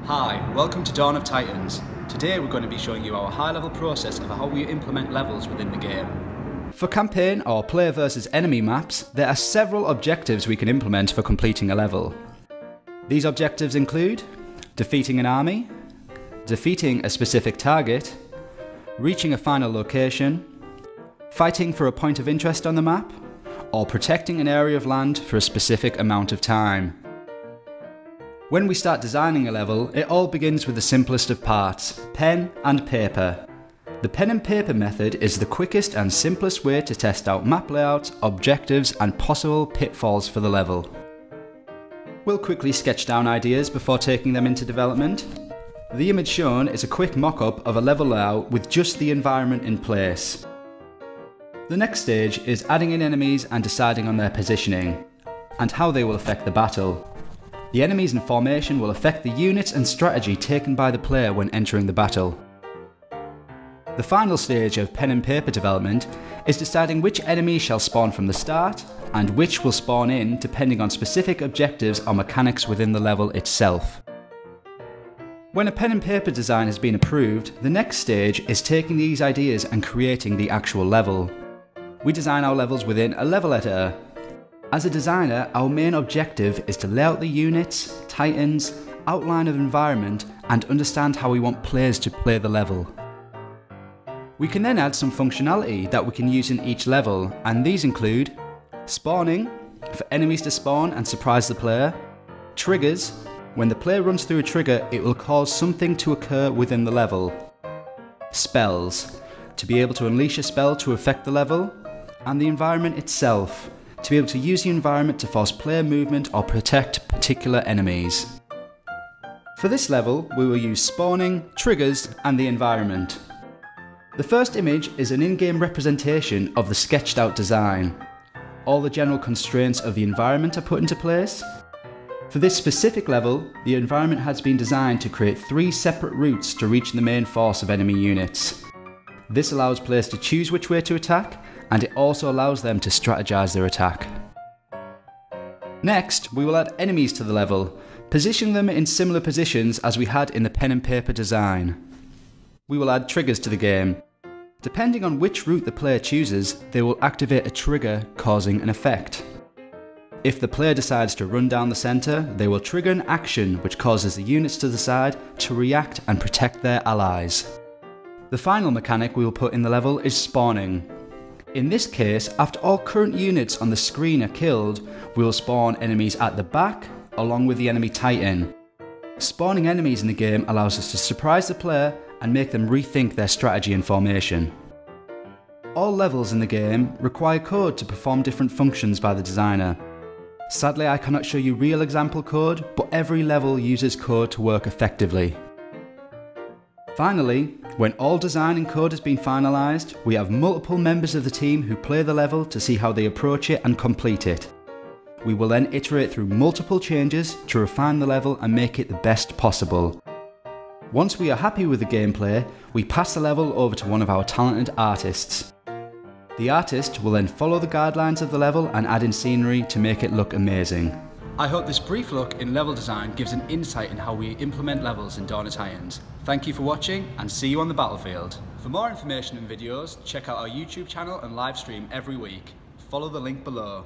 Hi, welcome to Dawn of Titans. Today we're going to be showing you our high-level process of how we implement levels within the game. For campaign or player versus enemy maps, there are several objectives we can implement for completing a level. These objectives include defeating an army, defeating a specific target, reaching a final location, fighting for a point of interest on the map, or protecting an area of land for a specific amount of time. When we start designing a level, it all begins with the simplest of parts, pen and paper. The pen and paper method is the quickest and simplest way to test out map layouts, objectives and possible pitfalls for the level. We'll quickly sketch down ideas before taking them into development. The image shown is a quick mock-up of a level layout with just the environment in place. The next stage is adding in enemies and deciding on their positioning, and how they will affect the battle. The enemies in formation will affect the units and strategy taken by the player when entering the battle. The final stage of pen and paper development is deciding which enemies shall spawn from the start and which will spawn in depending on specific objectives or mechanics within the level itself. When a pen and paper design has been approved, the next stage is taking these ideas and creating the actual level. We design our levels within a level editor. As a designer, our main objective is to lay out the units, titans, outline of environment, and understand how we want players to play the level. We can then add some functionality that we can use in each level, and these include spawning, for enemies to spawn and surprise the player, triggers, when the player runs through a trigger it will cause something to occur within the level, spells, to be able to unleash a spell to affect the level, and the environment itself, to be able to use the environment to force player movement or protect particular enemies. For this level, we will use spawning, triggers, and the environment. The first image is an in-game representation of the sketched out design. All the general constraints of the environment are put into place. For this specific level, the environment has been designed to create 3 separate routes to reach the main force of enemy units. This allows players to choose which way to attack, and it also allows them to strategize their attack. Next, we will add enemies to the level, positioning them in similar positions as we had in the pen and paper design. We will add triggers to the game. Depending on which route the player chooses, they will activate a trigger causing an effect. If the player decides to run down the centre, they will trigger an action which causes the units to the side to react and protect their allies. The final mechanic we will put in the level is spawning. In this case, after all current units on the screen are killed, we will spawn enemies at the back, along with the enemy titan. Spawning enemies in the game allows us to surprise the player and make them rethink their strategy and formation. All levels in the game require code to perform different functions by the designer. Sadly, I cannot show you real example code, but every level uses code to work effectively. Finally, when all design and code has been finalised, we have multiple members of the team who play the level to see how they approach it and complete it. We will then iterate through multiple changes to refine the level and make it the best possible. Once we are happy with the gameplay, we pass the level over to one of our talented artists. The artist will then follow the guidelines of the level and add in scenery to make it look amazing. I hope this brief look in level design gives an insight in how we implement levels in Dawn of Titans. Thank you for watching and see you on the battlefield. For more information and videos, check out our YouTube channel and live stream every week. Follow the link below.